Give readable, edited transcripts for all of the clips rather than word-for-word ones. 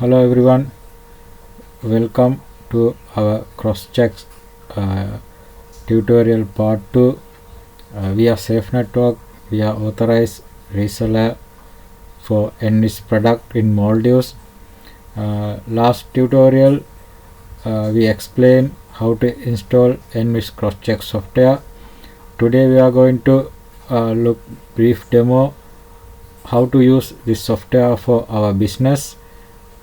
Hello everyone, welcome to our CrossChex tutorial part 2. We are Safe Network. We are authorized reseller for Anviz product in Maldives. Last tutorial we explained how to install Anviz CrossChex software. Today we are going to look brief demo how to use this software for our business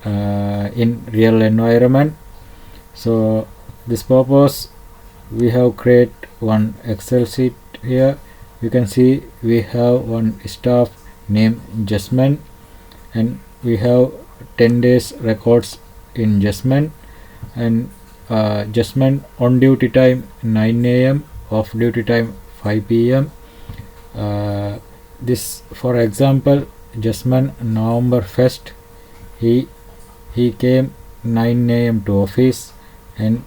in real environment. So this purpose we have create one Excel sheet here. You can see we have one staff named Jasmine and we have 10 days records in Jasmine, and Jasmine on duty time 9 a.m, off duty time 5 p.m. This for example Jasmine November 1st he came 9 a.m to office and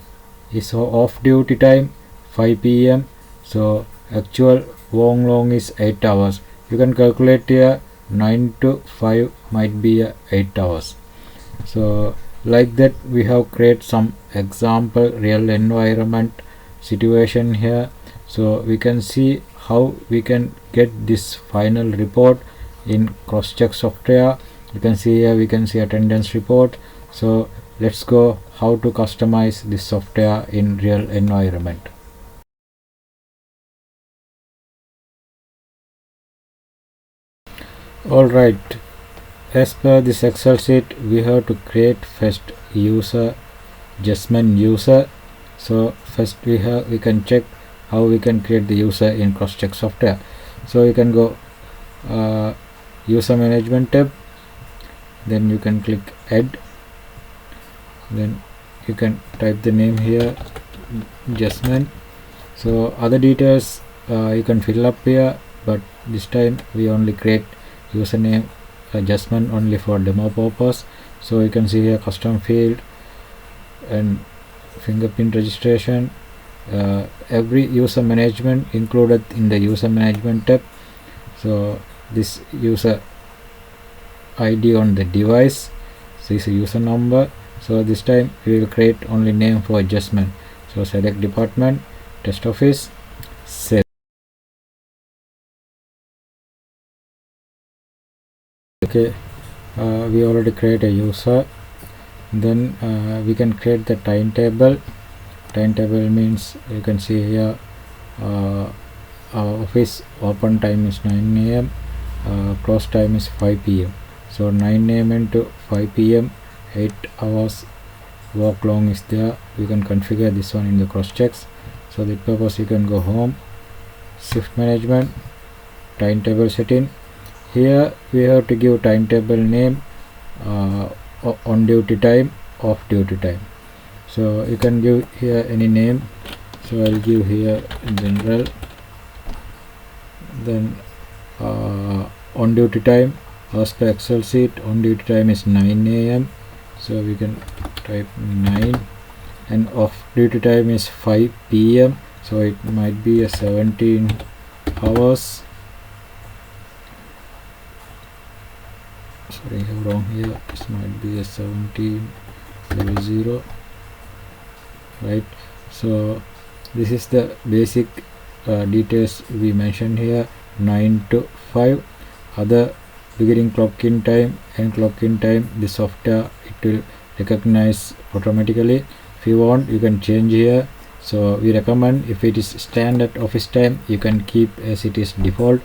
his off duty time 5 p.m. so actual long is 8 hours. You can calculate here 9 to 5 might be 8 hours. So like that we have create some example real environment situation here, so we can see how we can get this final report in CrossChex software. You can see here we can see attendance report. So let's go how to customize this software in real environment. Alright, as per this Excel sheet we have to create first user Jasmine user. So first we can check how we can create the user in CrossChex software. So you can go user management tab, then you can click add, then you can type the name here Jasmine. So other details you can fill up here, but this time we only create username Jasmine only for demo purpose. So you can see here custom field and fingerprint registration, every user management included in the user management tab. So this user ID on the device, so this is a user number. So this time we will create only name for Jasmine. So select department, test office, save. Okay, we already create a user. Then we can create the timetable. Timetable means you can see here our office open time is 9 a.m, close time is 5 p.m. So 9 a.m into 5 p.m, 8 hours work long is there. You can configure this one in the CrossChex. So that purpose you can go home, shift management, timetable setting. Here we have to give timetable name, on duty time, off duty time. So you can give here any name. So I'll give here general. Then on duty time, as per Excel sheet, on duty time is 9 a.m. So we can type 9, and off duty time is 5 p.m. So it might be a 17 hours. Sorry, I have wrong here. This might be a 17:00, right? So this is the basic details we mentioned here. 9 to 5. Other beginning clock in time and clock in time, the software it will recognize automatically. If you want, you can change here. So we recommend if it is standard office time, you can keep as it is default.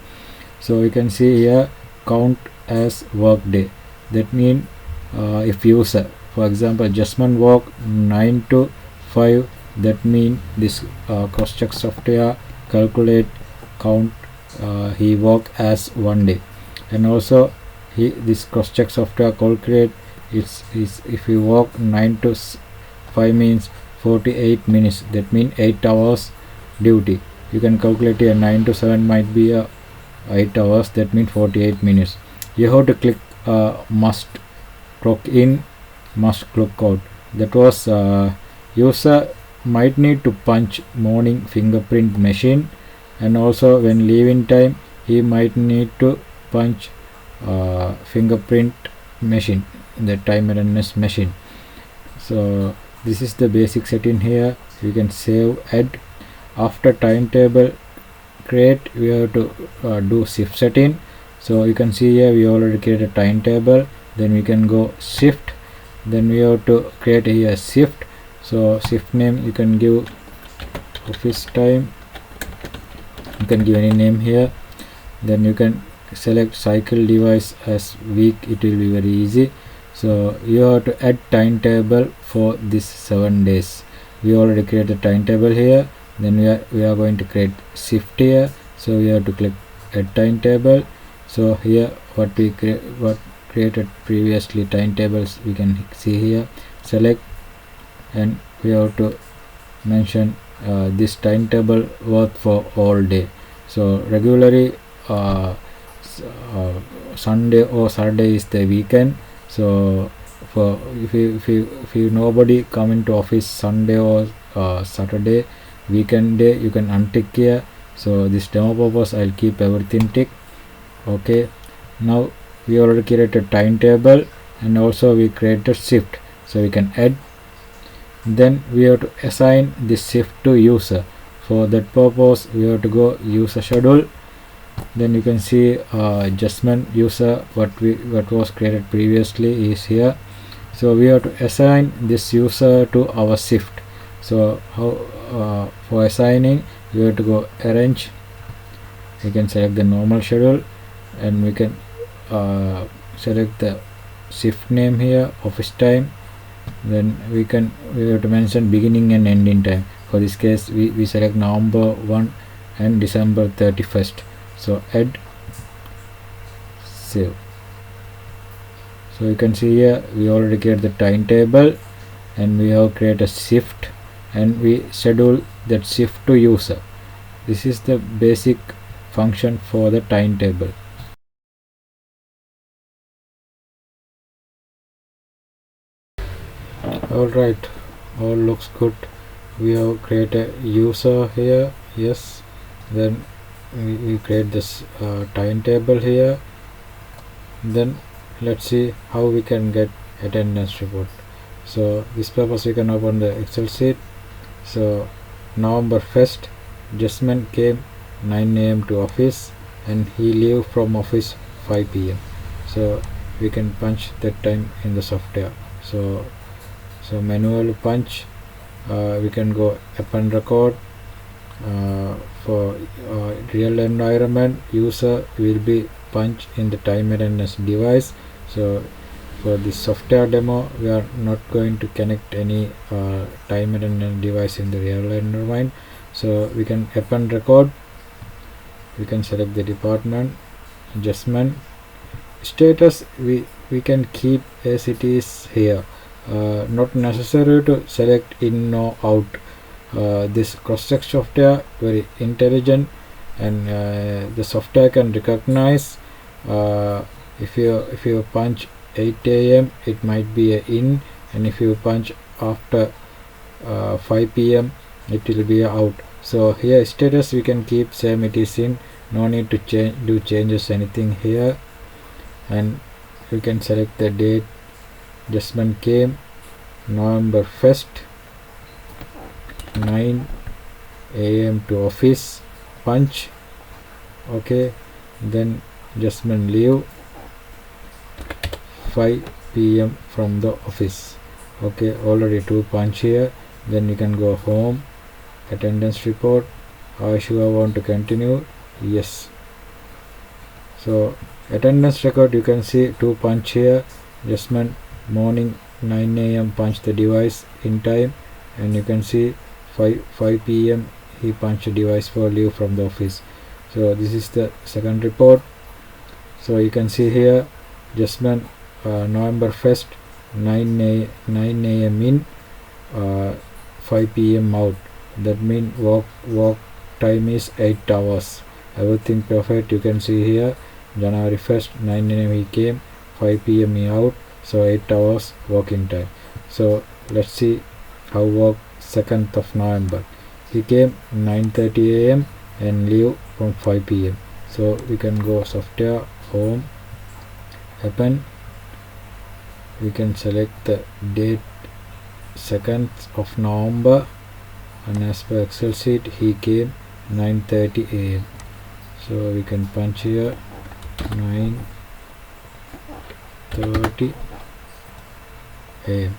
So you can see here count as work day. That means if user, for example, Jasmine work 9 to 5, that means this CrossChex software calculate count he work as 1 day. And also this CrossChex software calculate is if you work 9 to 5 means 48 minutes, that means 8 hours duty. You can calculate here 9 to 7 might be 8 hours, that means 48 minutes. You have to click must clock in, must clock out. That was user might need to punch morning fingerprint machine, and also when leaving time he might need to punch fingerprint machine. the time attendance machine. So this is the basic setting here. You can save, add. After timetable create, we have to do shift setting. So you can see here we already created a timetable. Then we can go shift. Then we have to create a shift. So shift name you can give office time. You can give any name here. Then you can select cycle device as week. It will be very easy. So you have to add timetable for this 7 days. We already created a timetable here. Then we are going to create shift here. So we have to click add timetable. So here what created previously timetables we can see here. Select, and we have to mention this timetable work for all day. So regularly Sunday or Saturday is the weekend. So for if you nobody come into office Sunday or Saturday weekend day, you can untick here. So this demo purpose I'll keep everything tick. Okay, now we already created timetable and also we created shift. So we can add. Then we have to assign this shift to user. For that purpose we have to go user schedule. Then you can see adjustment user, what was created previously is here. So we have to assign this user to our shift. So how for assigning, we have to go arrange. We can select the normal schedule and we can select the shift name here, office time. Then we have to mention beginning and ending time. For this case we select November 1 and December 31st. So add, save. So you can see here we already create the timetable and we have created a shift and we schedule that shift to user. This is the basic function for the timetable. Alright, all looks good. We have created a user here, yes. Then we create this timetable here. Then let's see how we can get attendance report. So this purpose we can open the Excel sheet. So November 1st, Jasmine came 9 AM to office and he leave from office 5 PM. So we can punch that time in the software. So manual punch, we can go append record. For real environment, user will be punch in the time attendance device. So for this software demo we are not going to connect any time attendance device in the real environment. So we can append record. We can select the department, adjustment, status we can keep as it is here. Not necessary to select in or out. This CrossChex software very intelligent, and the software can recognize if you punch 8 AM it might be a in, and if you punch after 5 PM it will be a out. So here status we can keep same it is in, no need to do changes anything here. And you can select the date. Adjustment came November 1st 9 AM to office, punch. Okay, then adjustment leave 5 PM from the office. Okay, already 2 punch here. Then you can go home, attendance report. I sure want to continue, yes. So attendance record you can see 2 punch here. Adjustment morning 9 AM punch the device in time, and you can see 5 PM he punched device for leave from the office. So this is the second report. So you can see here adjustment November 1st 9 AM in, 5 PM out. That means work time is 8 hours. Everything perfect. You can see here January 1st 9 AM he came, 5 PM he out, so 8 hours working time. So let's see how work 2nd of November. He came 9:30 AM and leave from 5 PM. So we can go software, home, append, we can select the date 2nd of November, and as per Excel sheet he came 9:30 a.m. So we can punch here 9:30 a.m.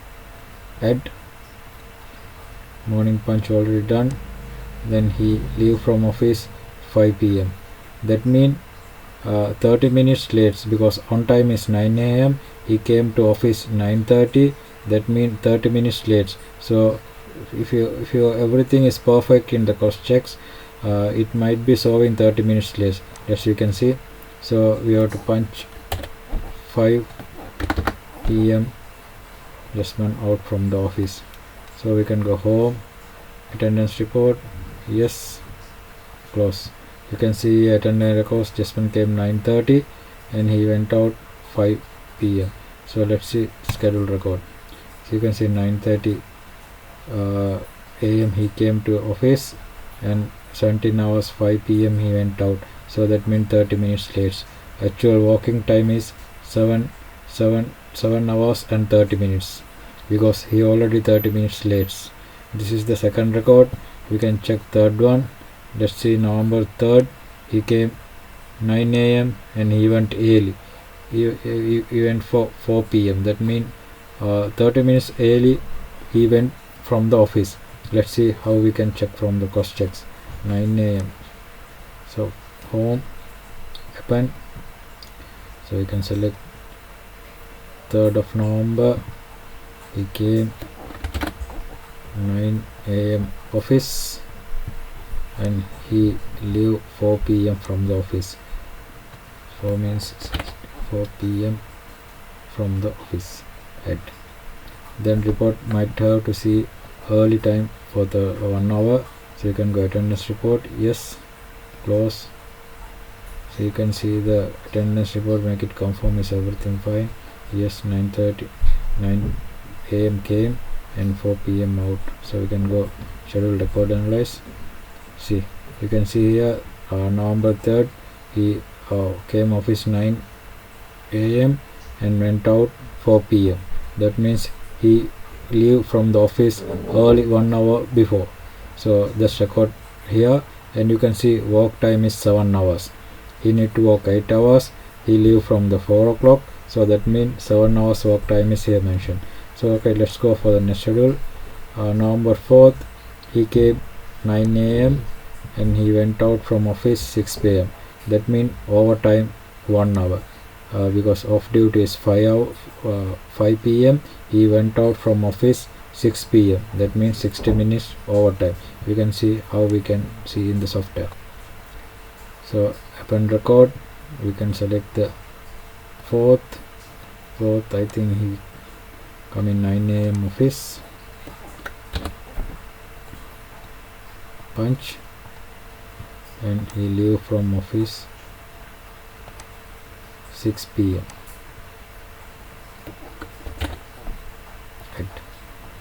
Add morning punch already done. Then he leave from office 5 p.m. That means 30 minutes late, because on time is 9 a.m. he came to office 9:30. That means 30 minutes late. So if you everything is perfect in the CrossChex, it might be showing 30 minutes late, as you can see. So we have to punch 5 p.m. just went out from the office. So we can go home, attendance report, yes, close. You can see attendance records, Jasmine came 9:30 and he went out 5 p.m. So let's see schedule record. So you can see 9:30 a.m. he came to office, and 17 hours 5 p.m. he went out. So that means 30 minutes late. Actual working time is 7 hours and 30 minutes, because he already 30 minutes late. This is the second record. We can check third one. Let's see November 3rd he came 9 a.m. and he went early. He went for 4 p.m. That means 30 minutes early he went from the office. Let's see how we can check from the CrossChex. 9 a.m. So home, append. So we can select 3rd of November he came 9 a.m. office, and he leave 4 p.m. from the office. 4 means 4 p.m. from the office. Right. Then report might have to see early time for the 1 hour. So you can go attendance report, yes, close. So you can see the attendance report, make it confirm is everything fine. Yes, 9:30 9 a.m. came and 4 p.m. out. So we can go schedule record analyze. See, you can see here November 3rd he came office 9 a.m. and went out 4 p.m. That means he leave from the office early 1 hour before. So just record here, and you can see work time is 7 hours. He need to work 8 hours. He leave from the 4 o'clock. So that means 7 hours work time is here mentioned. So okay, let's go for the next schedule. November 4th he came 9 a.m. and he went out from office 6 p.m. That means overtime 1 hour, because off duty is 5 p.m. he went out from office 6 p.m. That means 60 minutes overtime. We can see how we can see in the software. So append record, we can select the 4th. I think he come in 9 a.m. office, punch, and he leave from office 6 p.m. Right.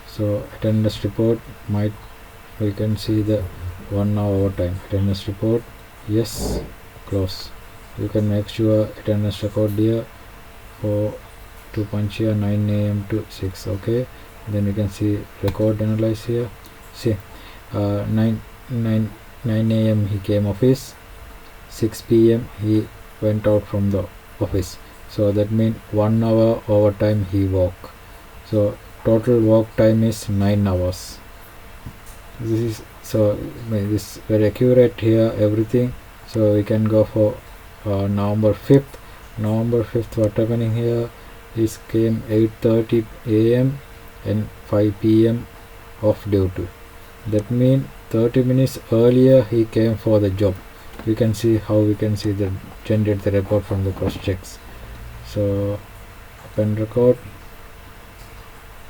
So attendance report might, we can see the 1 hour overtime. Attendance report, yes, close. You can make sure attendance record here for to punch here 9 a.m. to 6. Okay, then you can see record analyze here. See 9 a.m. he came office, 6 p.m. he went out from the office. So that means 1 hour overtime he work. So total work time is 9 hours. This is so this very accurate here everything. So we can go for November 5th. November 5th, what happening here is came 8:30 a.m. and 5 p.m. off duty. That means 30 minutes earlier he came for the job. We can see how we can see the generate the report from the CrossChex. So append record,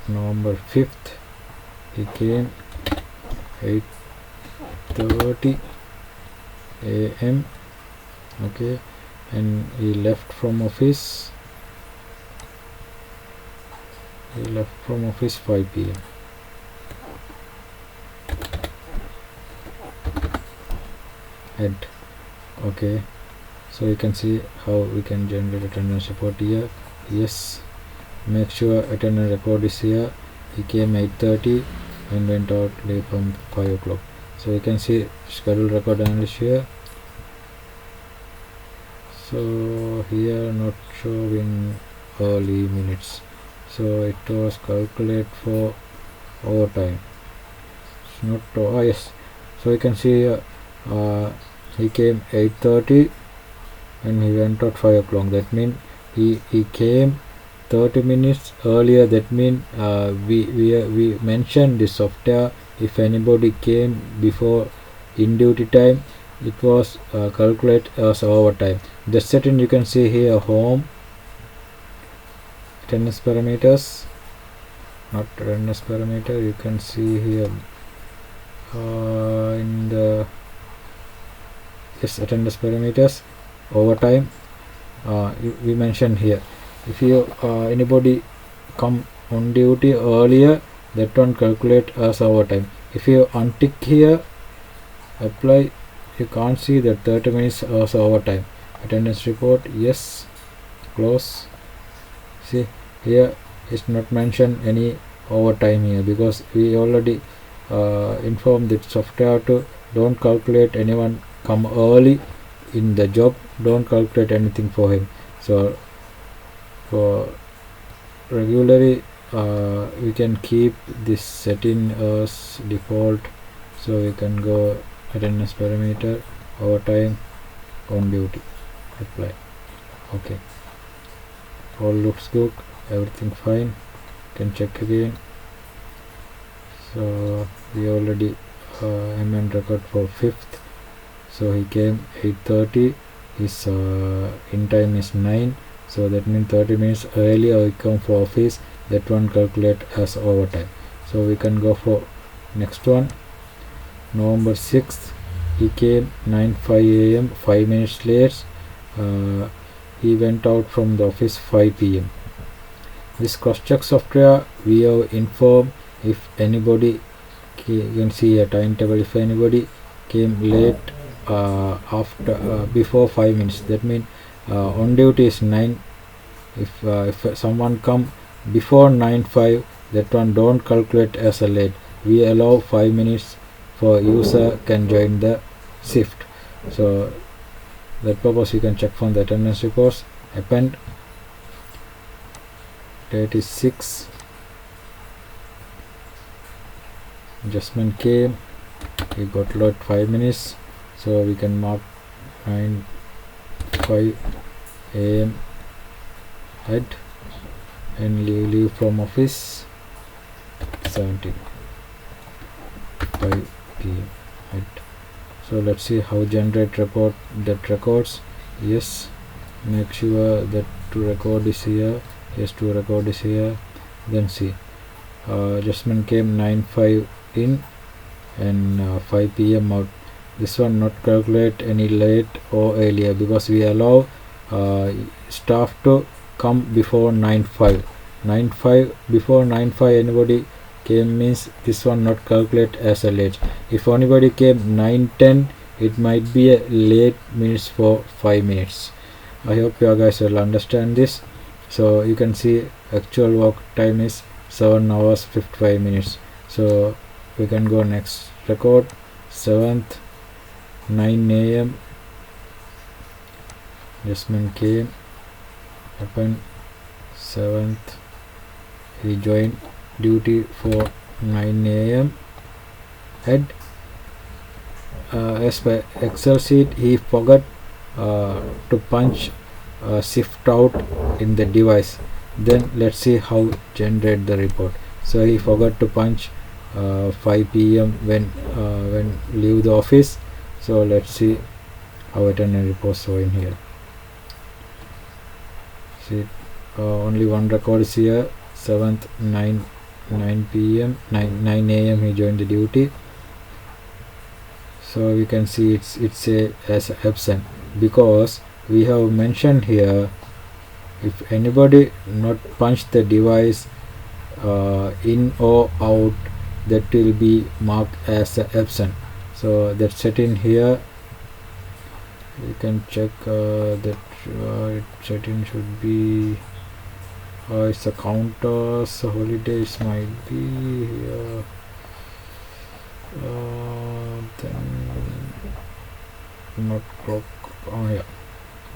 November 5th he came 8:30 a.m. okay, and he left from office 5 p.m. Head. Okay, so you can see how we can generate attendance report here. Yes, make sure attendance record is here. He came 8:30 and went out late from 5 o'clock. So you can see schedule record analysis here. So here not showing early minutes, so it was calculated for overtime. It's not yes. So you can see he came 8:30 and he went out 5 o'clock. That means he came 30 minutes earlier. That means we mentioned this software. If anybody came before in duty time, it was calculated as overtime. The setting you can see here: home, attendance parameters, not attendance parameter. You can see here in the attendance parameters, overtime. We mentioned here, if you anybody come on duty earlier, that one calculate as overtime. If you untick here, apply, you can't see that 30 minutes as overtime. Attendance report, yes, close. See here it's not mentioned any overtime here, because we already informed the software to don't calculate anyone come early in the job, don't calculate anything for him. So for regularly we can keep this setting as default. So we can go attendance parameter, overtime, on duty, apply. Okay, all looks good, everything fine. Can check again. So we already amend record for 5th. So he came 8:30. His in time is 9. So that means 30 minutes earlier he come for office. That one calculate as overtime. So we can go for next one. November 6th. He came 9:05 a.m. 5 minutes late. He went out from the office 5 p.m. This CrossChex software we have informed if anybody, you can see a timetable, if anybody came late after before 5 minutes. That means on duty is 9. If someone come before 9:05, that one don't calculate as a late. We allow 5 minutes for user can join the shift. So that purpose you can check from the attendance reports. Append, date is 6. Adjustment came, we got load 5 minutes, so we can mark 9:05 a.m. head and leave from office 17:05 p.m. head. So let's see how generate report that records. Yes, make sure that to record is here. Yes, to record is here. Then see adjustment came 9:05 in and 5 p.m. out. This one not calculate any late or earlier, because we allow staff to come before 9:05. 9:05 before 9:05 anybody came means this one not calculate as a late. If anybody came 9:10, it might be a late minutes for 5 minutes. I hope you guys will understand this. So you can see actual work time is 7 hours 55 minutes. So we can go next record. 7th 9 a.m. adjustment came, happened 7th. He joined duty for 9 a.m. head. As per Excel sheet, he forgot to punch shift out in the device. Then let's see how generate the report. So he forgot to punch 5 p.m. when leave the office. So let's see how attendance report showing here. See only one record is here. 7th 9 p.m. 9 a.m. he joined the duty. So we can see it's a as absent, because we have mentioned here if anybody not punch the device in or out, that will be marked as absent. So that setting here you can check that setting should be It's a counters holidays might be here. Then not clock. Oh yeah,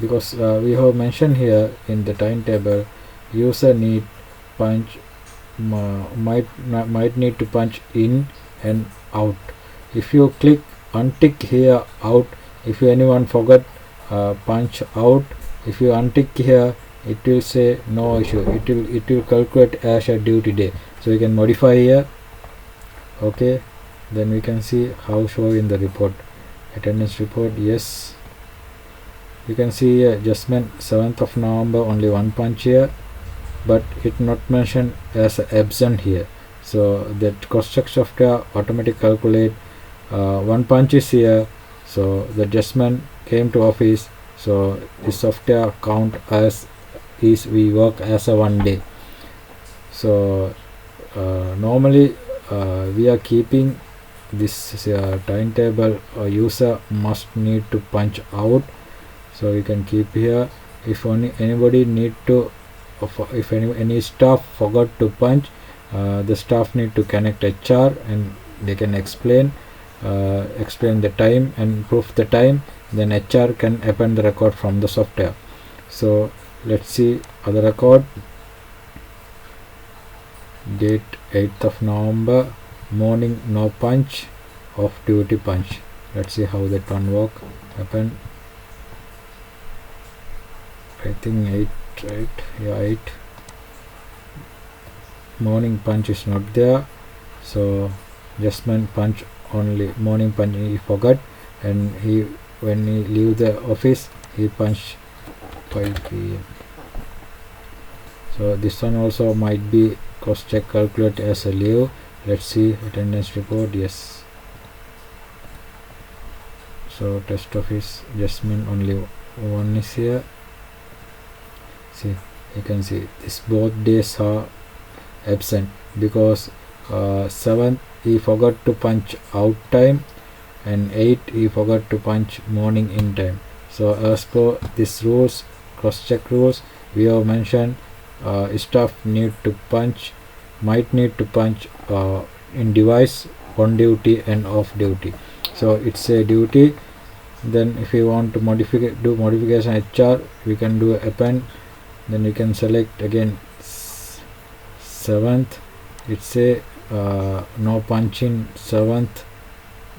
because we have mentioned here in the timetable, user need punch might need to punch in and out. If you click untick here out, if anyone forgot punch out, if you untick here, it will say no issue, it will calculate as a duty day. So you can modify here. Okay, then we can see how show in the report, attendance report. Yes, you can see adjustment 7th of November, only one punch here, but it not mentioned as absent here. So that CrossChex software automatic calculate one punch is here, so the adjustment came to office, so the software count as is we work as a one day. So normally we are keeping this timetable. User must need to punch out, so you can keep here. If anybody need to, if any staff forgot to punch, the staff need to connect HR and they can explain the time and proof the time, then HR can append the record from the software. So let's see other record, date 8th of November, morning no punch, off duty punch. Let's see how that one work happen. I think 8, right? Yeah, 8. Morning punch is not there, so adjustment punch only, morning punch he forgot, and when he leave the office he punched 5 p.m. So this one also might be CrossChex calculate as a leave. Let's see attendance report. Yes, so test office adjustment only one is here. See, you can see this both days are absent because 7th he forgot to punch out time and 8th he forgot to punch morning in time. So as per this rules, CrossChex rules, we have mentioned staff need to punch, might need to punch in device on duty and off duty. So it's a duty. Then if you want to do modification HR, we can do append. Then you can select again 7th. It's a no punch in 7th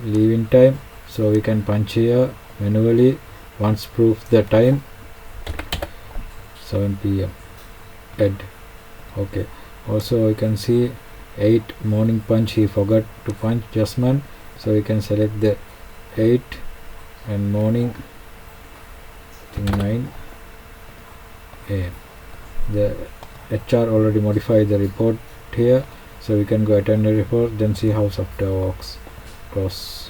leaving time, so we can punch here manually once proof the time 7 p.m. Add. Okay, also you can see 8 morning punch he forgot to punch adjustment, so you can select the 8 and morning 9 a.m. The HR already modified the report here, so we can go attend the report, then see how software works. Cross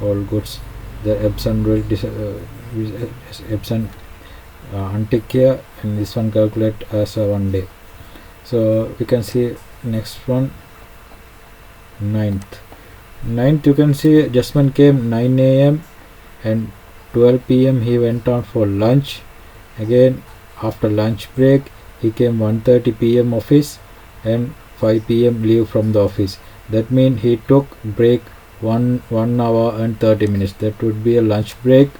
all goods. The absent will absent untick here, and this one calculate as a one day. So we can see next one, 9th. You can see adjustment came 9 a.m. and 12 p.m. he went on for lunch. Again after lunch break he came 1:30 p.m. office and 5 p.m. leave from the office. That means he took break 1 hour and 30 minutes. That would be a lunch break.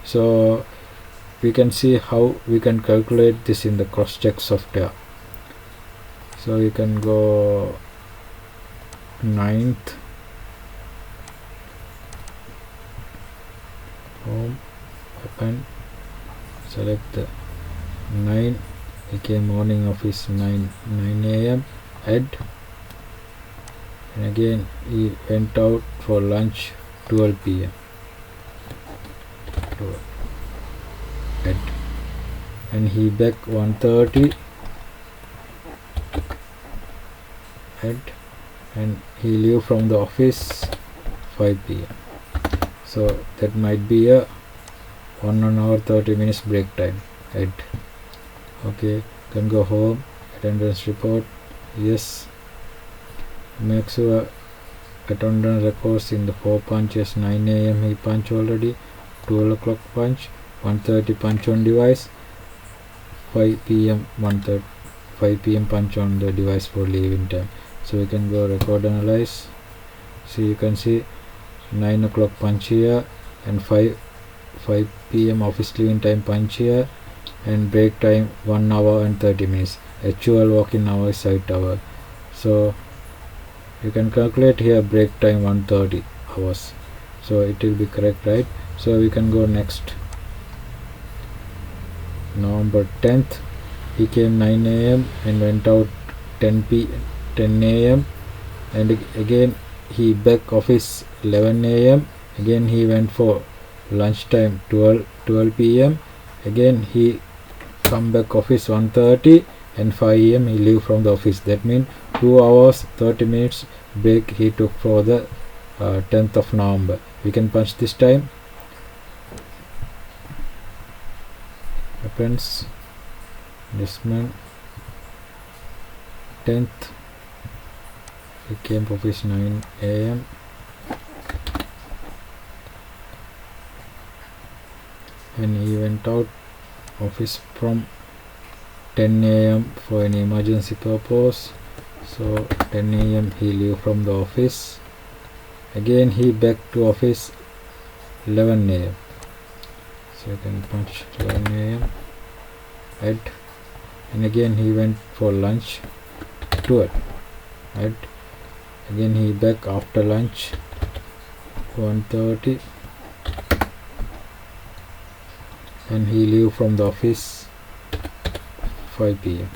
So we can see how we can calculate this in the CrossChex software. So you can go 9th, home, open, select the 9, he came morning office 9 a.m. add, and again he went out for lunch 12 p.m. add, and he back 1:30 add, and he leave from the office 5 p.m. So that might be a 1 hour 30 minutes break time. Add. Okay, can go home, attendance report. Yes, make sure attendance records in the 4 punches. 9 a.m. he punch already, 12 o'clock punch, 1:30 punch on device, 5 p.m. 5 p.m. punch on the device for leaving time. So we can go record analyze. So you can see 9 o'clock punch here, and 5 p.m. office leaving time punch here, and break time 1 hour and 30 minutes. Actual walk-in hour is 8 hours. So you can calculate here break time 130 hours. So it will be correct, right? So we can go next. November 10th, he came 9 a.m. and went out 10 a.m. and again he back office 11 a.m. again he went for lunchtime 12 p.m. again he come back office 1:30 and 5 a.m. he leave from the office. That means 2 hours 30 minutes break he took for the 10th of November. We can punch this time. Happens this man 10th, he came to office 9 a.m. and he went out office from 10 a.m. for an emergency purpose. So 10 a.m. he leave from the office. Again he back to office 11 a.m. So you can punch 11 a.m. right, and again he went for lunch 12, right, again he back after lunch 1:30 and he leave from the office 5 p.m.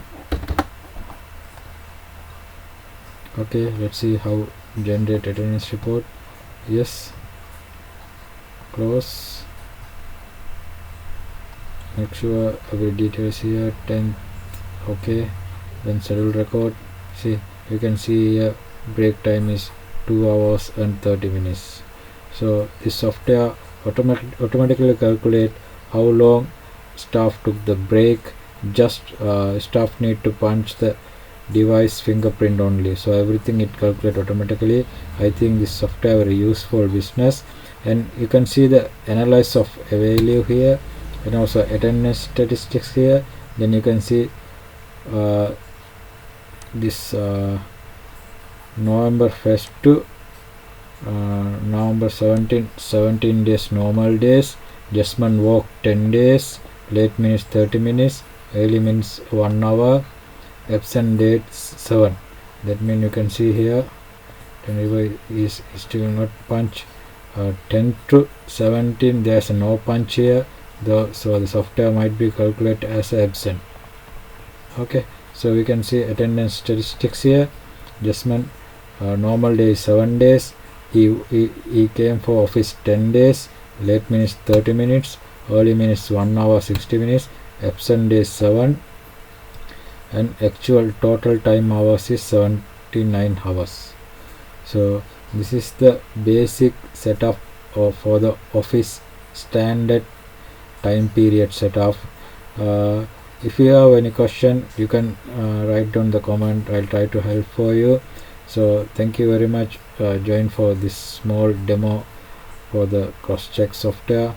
Okay, let's see how generate attendance report. Yes, close, make sure every details here 10th. Okay, then schedule record. See, you can see here break time is 2 hours and 30 minutes. So this software automatically calculate how long staff took the break. Just staff need to punch the device fingerprint only, so everything it calculate automatically. I think this software very useful business. And you can see the analysis of value here and also attendance statistics here. Then you can see this November 1st to November 17 days normal days, adjustment walk 10 days, late minutes 30 minutes, early minutes 1 hour, absent dates 7. That means you can see here is still not punch. 10 to 17 there's no punch here, so the software might be calculated as absent. Okay, so we can see attendance statistics here. Adjustment normal day is 7 days, he came for office 10 days, late minutes 30 minutes, early minutes 1 hour 60 minutes, absent days 7, and actual total time hours is 79 hours. So this is the basic setup for the office standard time period setup. If you have any question, you can write down the comment. I'll try to help for you. So thank you very much. Join for this small demo for the CrossChex software.